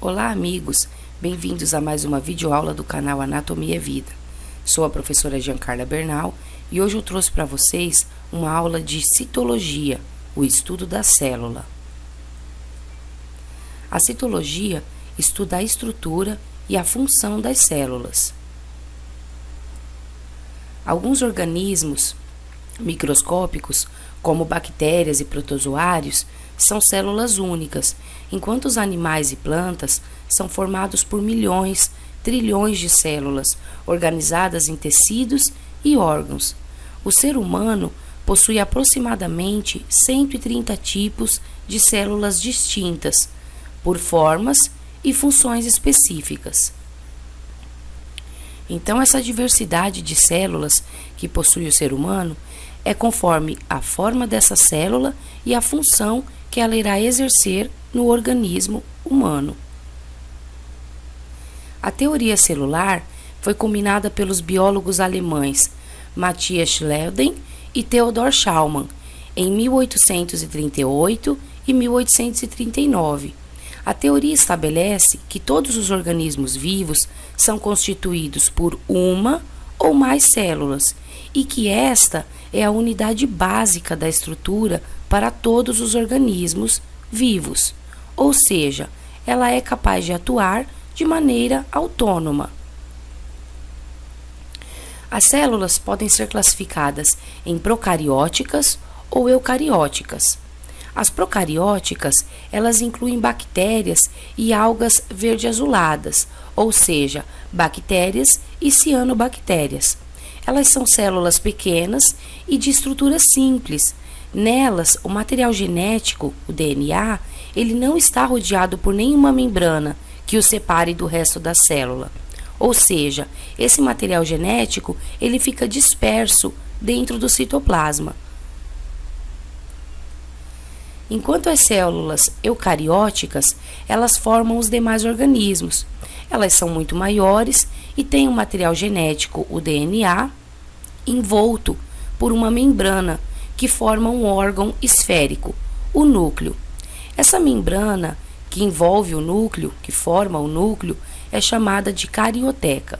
Olá, amigos! Bem-vindos a mais uma videoaula do canal Anatomia e Vida. Sou a professora Giancarla Bernal e hoje eu trouxe para vocês uma aula de citologia, o estudo da célula. A citologia estuda a estrutura e a função das células. Alguns organismos microscópicos, como bactérias e protozoários, são células únicas, enquanto os animais e plantas são formados por milhões, trilhões de células, organizadas em tecidos e órgãos. O ser humano possui aproximadamente 130 tipos de células distintas, por formas e funções específicas. Então, essa diversidade de células que possui o ser humano é conforme a forma dessa célula e a função que ela irá exercer no organismo humano. A teoria celular foi combinada pelos biólogos alemães Matthias Schleiden e Theodor Schaumann em 1838 e 1839. A teoria estabelece que todos os organismos vivos são constituídos por uma ou mais células e que esta é a unidade básica da estrutura para todos os organismos vivos, ou seja, ela é capaz de atuar de maneira autônoma. As células podem ser classificadas em procarióticas ou eucarióticas. As procarióticas, elas incluem bactérias e algas verde-azuladas, ou seja, bactérias e cianobactérias. Elas são células pequenas e de estrutura simples. Nelas, o material genético, o DNA, ele não está rodeado por nenhuma membrana que o separe do resto da célula. Ou seja, esse material genético, ele fica disperso dentro do citoplasma. Enquanto as células eucarióticas, elas formam os demais organismos. Elas são muito maiores e têm um material genético, o DNA, envolto por uma membrana que forma um órgão esférico, o núcleo. Essa membrana que envolve o núcleo, que forma o núcleo, é chamada de carioteca.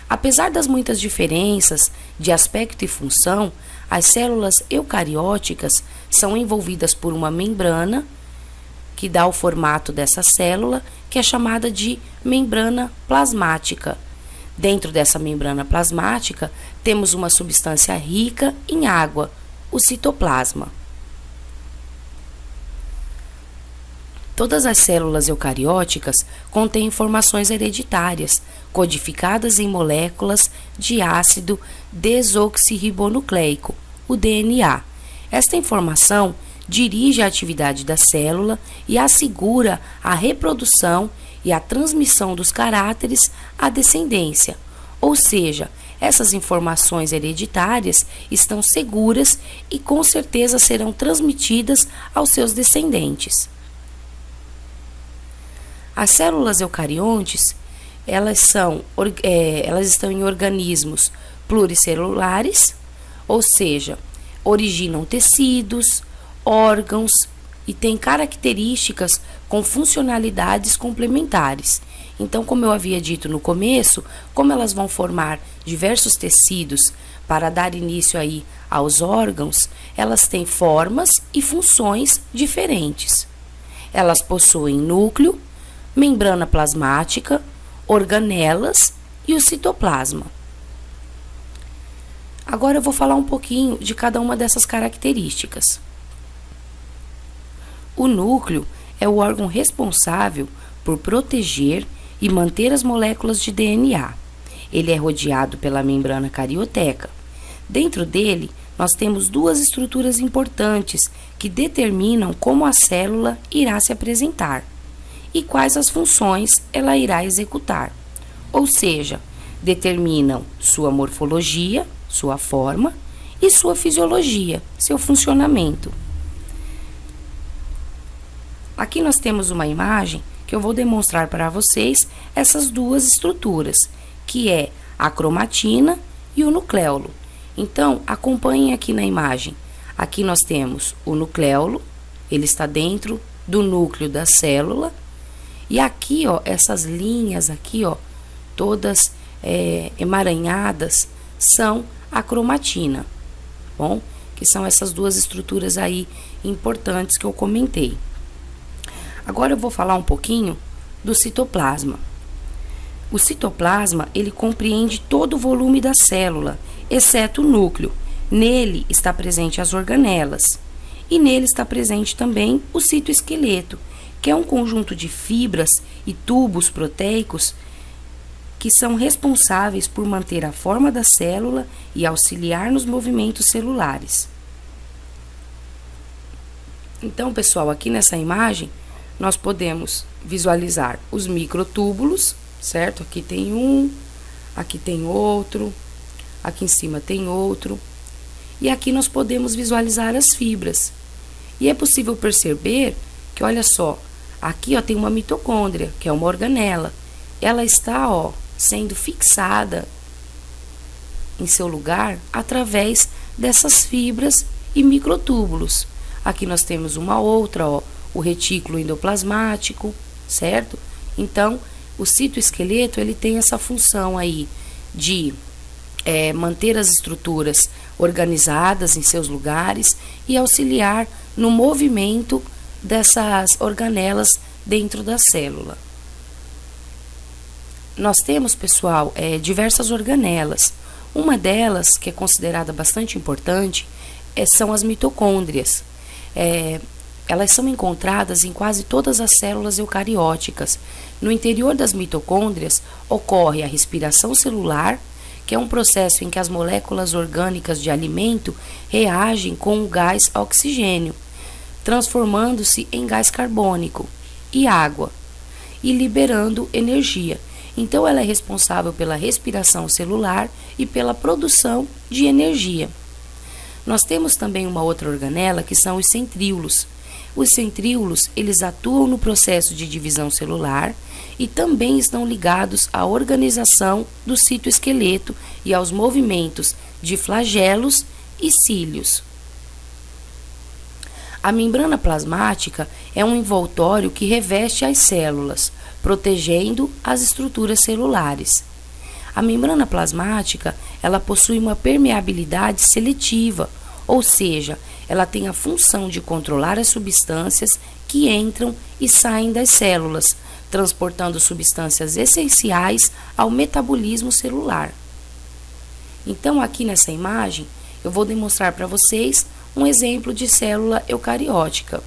Apesar das muitas diferenças de aspecto e função, as células eucarióticas são envolvidas por uma membrana que dá o formato dessa célula, que é chamada de membrana plasmática. Dentro dessa membrana plasmática, temos uma substância rica em água, o citoplasma. Todas as células eucarióticas contêm informações hereditárias, codificadas em moléculas de ácido desoxirribonucleico, o DNA. Esta informação dirige a atividade da célula e assegura a reprodução e a transmissão dos caráteres à descendência, ou seja, essas informações hereditárias estão seguras e com certeza serão transmitidas aos seus descendentes. As células eucariontes, elas estão em organismos pluricelulares, ou seja, originam tecidos, órgãos e têm características com funcionalidades complementares. Então, como eu havia dito no começo, como elas vão formar diversos tecidos para dar início aí aos órgãos, elas têm formas e funções diferentes. Elas possuem núcleo, membrana plasmática, organelas e o citoplasma. Agora eu vou falar um pouquinho de cada uma dessas características. O núcleo é o órgão responsável por proteger e manter as moléculas de DNA. Ele é rodeado pela membrana carioteca. Dentro dele, nós temos duas estruturas importantes que determinam como a célula irá se apresentar e quais as funções ela irá executar. Ou seja, determinam sua morfologia, sua forma, e sua fisiologia, seu funcionamento. Aqui nós temos uma imagem que eu vou demonstrar para vocês essas duas estruturas, que é a cromatina e o nucleolo. Então, acompanhem aqui na imagem. Aqui nós temos o nucleolo, ele está dentro do núcleo da célula, E aqui, ó, essas linhas aqui, ó, todas emaranhadas, são a cromatina, bom? Que são essas duas estruturas aí importantes que eu comentei. Agora eu vou falar um pouquinho do citoplasma. O citoplasma, ele compreende todo o volume da célula, exceto o núcleo. Nele está presente as organelas. E nele está presente também o citoesqueleto, que é um conjunto de fibras e tubos proteicos que são responsáveis por manter a forma da célula e auxiliar nos movimentos celulares. Então, pessoal, aqui nessa imagem, nós podemos visualizar os microtúbulos, certo? Aqui tem um, aqui tem outro, aqui em cima tem outro. E aqui nós podemos visualizar as fibras. E é possível perceber que, olha só, aqui ó, tem uma mitocôndria, que é uma organela. Ela está, ó, sendo fixada em seu lugar através dessas fibras e microtúbulos. Aqui nós temos uma outra, ó, o retículo endoplasmático, certo? Então, o citoesqueleto, ele tem essa função aí de manter as estruturas organizadas em seus lugares e auxiliar no movimento dessas organelas dentro da célula. Nós temos, pessoal, diversas organelas. Uma delas, que é considerada bastante importante, são as mitocôndrias. Elas são encontradas em quase todas as células eucarióticas. No interior das mitocôndrias ocorre a respiração celular, que é um processo em que as moléculas orgânicas de alimento reagem com o gás oxigênio, transformando-se em gás carbônico e água, e liberando energia. Então, ela é responsável pela respiração celular e pela produção de energia. Nós temos também uma outra organela, que são os centríolos. Os centríolos, eles atuam no processo de divisão celular e também estão ligados à organização do citoesqueleto e aos movimentos de flagelos e cílios. A membrana plasmática é um envoltório que reveste as células, protegendo as estruturas celulares. A membrana plasmática, ela possui uma permeabilidade seletiva, ou seja, ela tem a função de controlar as substâncias que entram e saem das células, transportando substâncias essenciais ao metabolismo celular. Então, aqui nessa imagem, eu vou demonstrar para vocês um exemplo de célula eucariótica.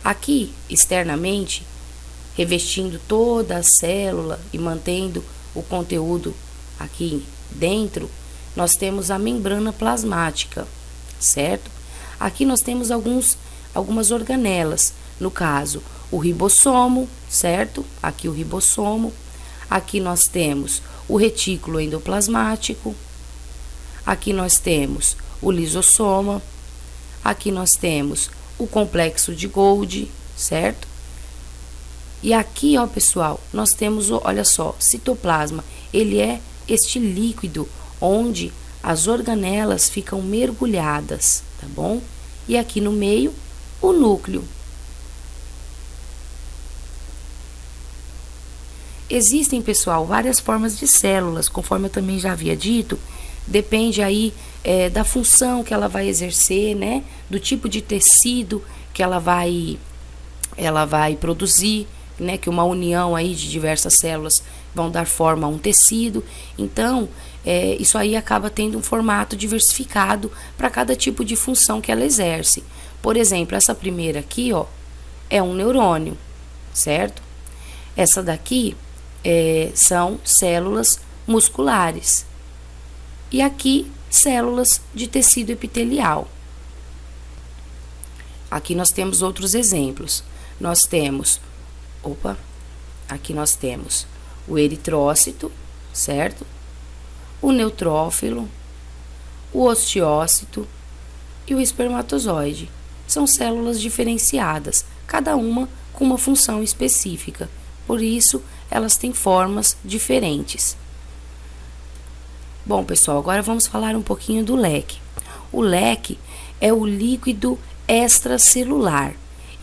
Aqui, externamente, revestindo toda a célula e mantendo o conteúdo aqui dentro, nós temos a membrana plasmática, certo? Aqui nós temos algumas organelas, no caso, o ribossomo, certo? Aqui o ribossomo. Aqui nós temos o retículo endoplasmático. Aqui nós temos o lisossoma. Aqui nós temos o complexo de Golgi, certo? E aqui, ó, pessoal, nós temos, olha só, citoplasma. Ele é este líquido onde as organelas ficam mergulhadas, tá bom? E aqui no meio, o núcleo. Existem, pessoal, várias formas de células, conforme eu também já havia dito, depende aí da função que ela vai exercer, né? Do tipo de tecido que ela vai produzir, né? Que uma união aí de diversas células vão dar forma a um tecido. Então, isso aí acaba tendo um formato diversificado para cada tipo de função que ela exerce. Por exemplo, essa primeira aqui, ó, é um neurônio, certo? Essa daqui são células musculares. E aqui, células de tecido epitelial. Aqui nós temos outros exemplos. Aqui nós temos o eritrócito, certo? O neutrófilo, o osteócito e o espermatozoide. São células diferenciadas, cada uma com uma função específica. Por isso, elas têm formas diferentes. Bom, pessoal, agora vamos falar um pouquinho do leque. O leque é o líquido extracelular.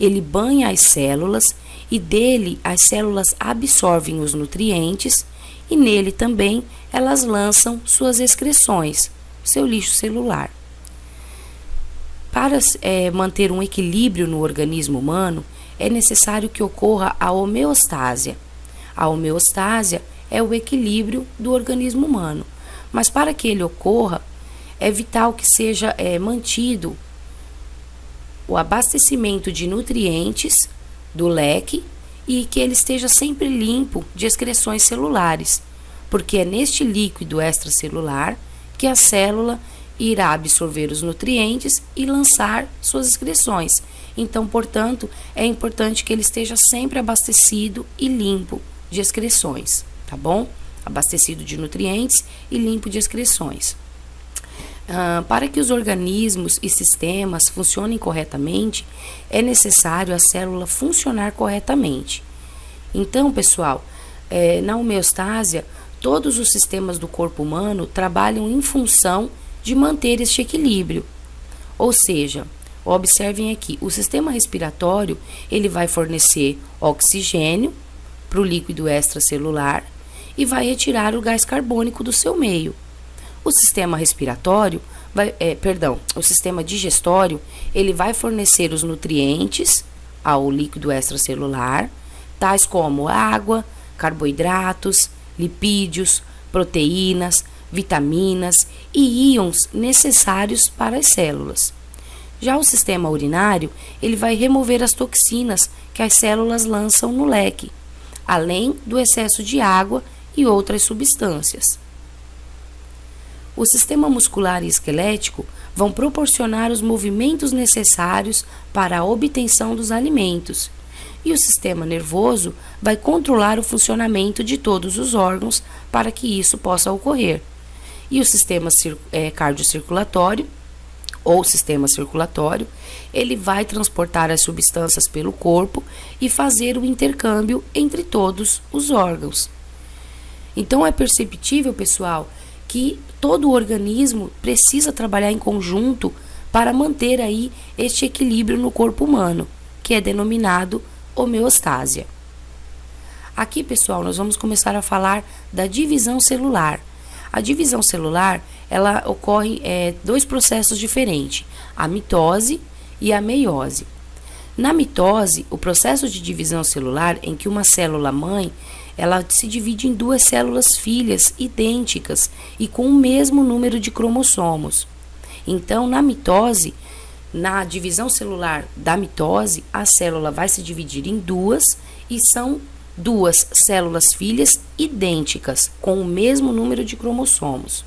Ele banha as células e dele as células absorvem os nutrientes e nele também elas lançam suas excreções, seu lixo celular. Para manter um equilíbrio no organismo humano, é necessário que ocorra a homeostase. A homeostase é o equilíbrio do organismo humano, mas para que ele ocorra, é vital que seja mantido o abastecimento de nutrientes do leque e que ele esteja sempre limpo de excreções celulares, porque é neste líquido extracelular que a célula irá absorver os nutrientes e lançar suas excreções. Então, portanto, é importante que ele esteja sempre abastecido e limpo de excreções, tá bom? Abastecido de nutrientes e limpo de excreções. Para que os organismos e sistemas funcionem corretamente, é necessário a célula funcionar corretamente. Então, pessoal, na homeostase, todos os sistemas do corpo humano trabalham em função de manter este equilíbrio. Ou seja, observem aqui, o sistema respiratório, ele vai fornecer oxigênio para o líquido extracelular e vai retirar o gás carbônico do seu meio. O sistema respiratório, o sistema digestório, ele vai fornecer os nutrientes ao líquido extracelular, tais como água, carboidratos, lipídios, proteínas, vitaminas e íons necessários para as células. Já o sistema urinário, ele vai remover as toxinas que as células lançam no leque, além do excesso de água e outras substâncias. O sistema muscular e esquelético vão proporcionar os movimentos necessários para a obtenção dos alimentos, e o sistema nervoso vai controlar o funcionamento de todos os órgãos para que isso possa ocorrer. E o sistema cardiocirculatório, ou sistema circulatório, ele vai transportar as substâncias pelo corpo e fazer o intercâmbio entre todos os órgãos. Então é perceptível, pessoal, que todo o organismo precisa trabalhar em conjunto para manter aí este equilíbrio no corpo humano, que é denominado homeostase. Aqui, pessoal, nós vamos começar a falar da divisão celular. A divisão celular, ela ocorre dois processos diferentes, a mitose e a meiose. Na mitose, o processo de divisão celular em que uma célula mãe, ela se divide em duas células filhas idênticas e com o mesmo número de cromossomos. Então, na mitose, na divisão celular da mitose, a célula vai se dividir em duas e são duas células filhas idênticas, com o mesmo número de cromossomos.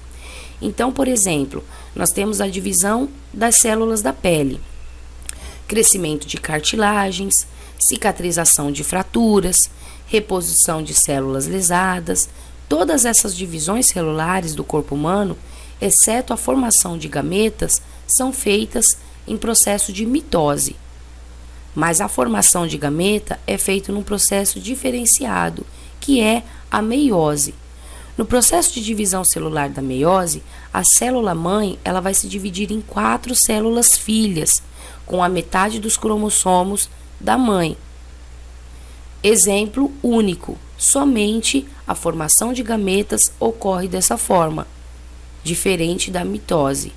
Então, por exemplo, nós temos a divisão das células da pele, crescimento de cartilagens, cicatrização de fraturas, reposição de células lesadas. Todas essas divisões celulares do corpo humano, exceto a formação de gametas, são feitas em processo de mitose. Mas a formação de gameta é feita num processo diferenciado, que é a meiose. No processo de divisão celular da meiose, a célula-mãe ela vai se dividir em 4 células filhas, com a metade dos cromossomos da mãe. Exemplo único, somente a formação de gametas ocorre dessa forma, diferente da mitose.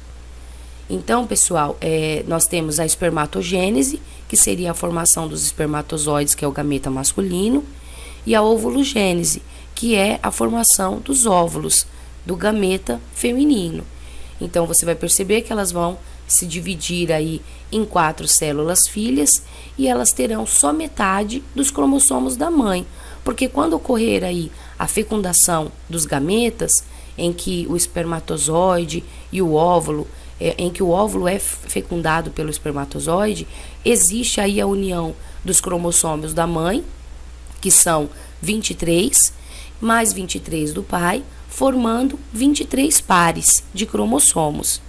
Então, pessoal, nós temos a espermatogênese, que seria a formação dos espermatozoides, que é o gameta masculino, e a ovulogênese, que é a formação dos óvulos, do gameta feminino. Então, você vai perceber que elas vão se dividir aí em 4 células filhas e elas terão só metade dos cromossomos da mãe, porque quando ocorrer aí a fecundação dos gametas, em que o espermatozoide e o óvulo em que o óvulo é fecundado pelo espermatozoide, existe aí a união dos cromossomos da mãe, que são 23, mais 23 do pai, formando 23 pares de cromossomos.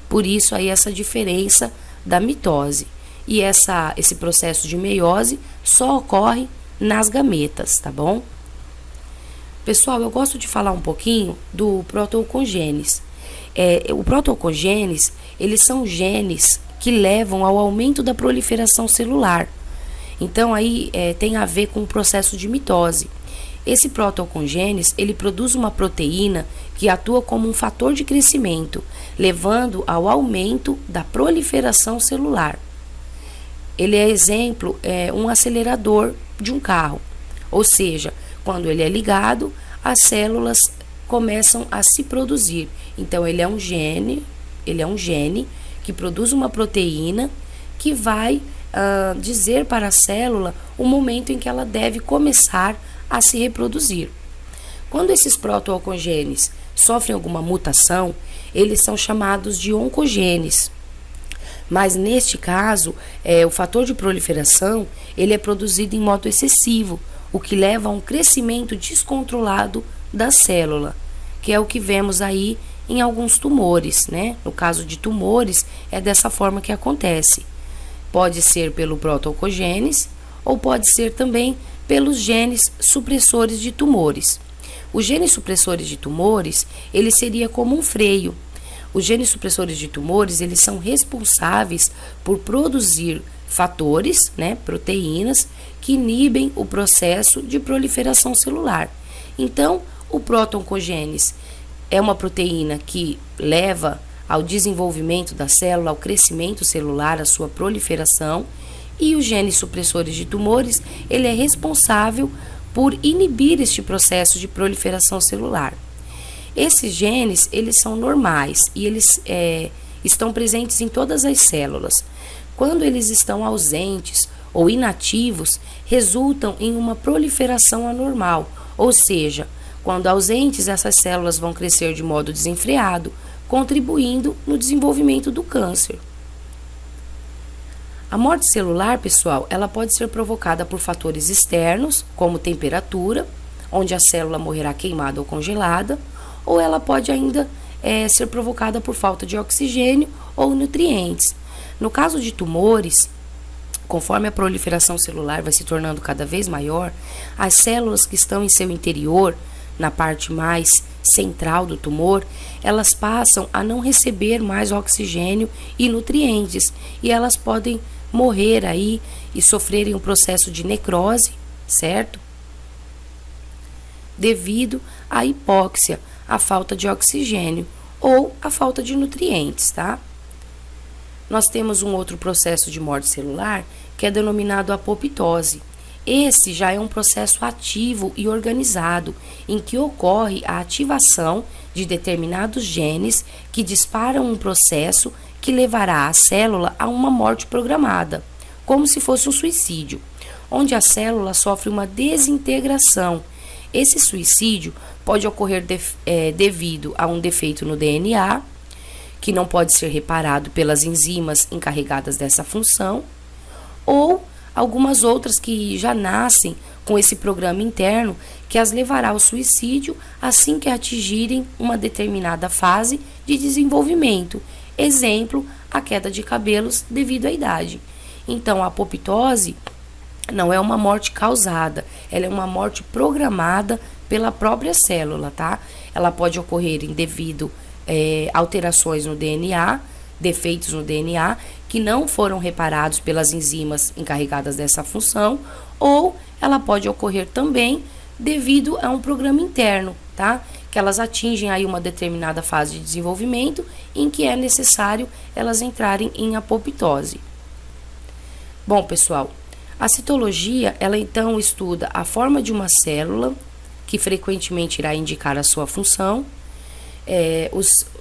Por isso aí essa diferença da mitose. E esse processo de meiose só ocorre nas gametas, tá bom? Pessoal, eu gosto de falar um pouquinho do protocongenes. O protocongenes, eles são genes que levam ao aumento da proliferação celular, Então aí tem a ver com o processo de mitose. Esse proto-oncogenes, ele produz uma proteína que atua como um fator de crescimento, levando ao aumento da proliferação celular. Ele é exemplo, um acelerador de um carro, ou seja, quando ele é ligado, as células começam a se produzir. Então ele é um gene que produz uma proteína que vai dizer para a célula o momento em que ela deve começar a se reproduzir. Quando esses proto-oncogenes sofrem alguma mutação, eles são chamados de oncogenes. Mas neste caso, o fator de proliferação ele é produzido em modo excessivo, o que leva a um crescimento descontrolado da célula, que é o que vemos aí em alguns tumores, né? No caso de tumores, é dessa forma que acontece. Pode ser pelo proto-oncogenes ou pode ser também pelos genes supressores de tumores. Os genes supressores de tumores, ele seria como um freio. Os genes supressores de tumores, eles são responsáveis por produzir fatores, né, proteínas, que inibem o processo de proliferação celular. Então, o proto-oncogenes é uma proteína que leva ao desenvolvimento da célula, ao crescimento celular, à sua proliferação, e os genes supressores de tumores, ele é responsável por inibir este processo de proliferação celular. Esses genes, eles são normais e eles estão presentes em todas as células. Quando eles estão ausentes ou inativos, resultam em uma proliferação anormal, ou seja, quando ausentes, essas células vão crescer de modo desenfreado, contribuindo no desenvolvimento do câncer. A morte celular, pessoal, ela pode ser provocada por fatores externos, como temperatura, onde a célula morrerá queimada ou congelada, ou ela pode ainda ser provocada por falta de oxigênio ou nutrientes. No caso de tumores, conforme a proliferação celular vai se tornando cada vez maior, as células que estão em seu interior, na parte mais central do tumor, elas passam a não receber mais oxigênio e nutrientes, e elas podem morrer aí e sofrerem um processo de necrose, certo? Devido à hipóxia, à falta de oxigênio ou à falta de nutrientes, tá? Nós temos um outro processo de morte celular que é denominado apoptose. Esse já é um processo ativo e organizado, em que ocorre a ativação de determinados genes que disparam um processo que levará a célula a uma morte programada, como se fosse um suicídio, onde a célula sofre uma desintegração. Esse suicídio pode ocorrer devido a um defeito no DNA, que não pode ser reparado pelas enzimas encarregadas dessa função, ou algumas outras que já nascem com esse programa interno que as levará ao suicídio assim que atingirem uma determinada fase de desenvolvimento. Exemplo, a queda de cabelos devido à idade. Então, a apoptose não é uma morte causada, ela é uma morte programada pela própria célula, tá? Ela pode ocorrer devido alterações no DNA, defeitos no DNA, que não foram reparados pelas enzimas encarregadas dessa função, ou ela pode ocorrer também devido a um programa interno, tá? Que elas atingem aí uma determinada fase de desenvolvimento em que é necessário elas entrarem em apoptose. Bom, pessoal, a citologia, ela então estuda a forma de uma célula, que frequentemente irá indicar a sua função.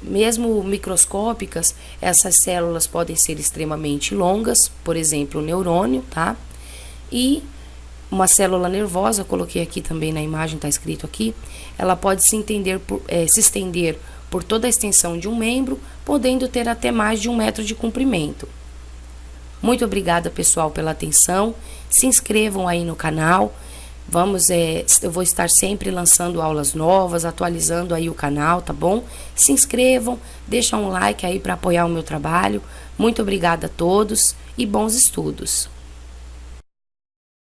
Mesmo microscópicas, essas células podem ser extremamente longas, por exemplo, o neurônio, tá? E uma célula nervosa, coloquei aqui também na imagem, está escrito aqui, ela pode se estender por toda a extensão de um membro, podendo ter até mais de 1 metro de comprimento. Muito obrigada, pessoal, pela atenção. Se inscrevam aí no canal. Eu vou estar sempre lançando aulas novas, atualizando aí o canal, tá bom? Se inscrevam, deixa um like aí para apoiar o meu trabalho. Muito obrigada a todos e bons estudos.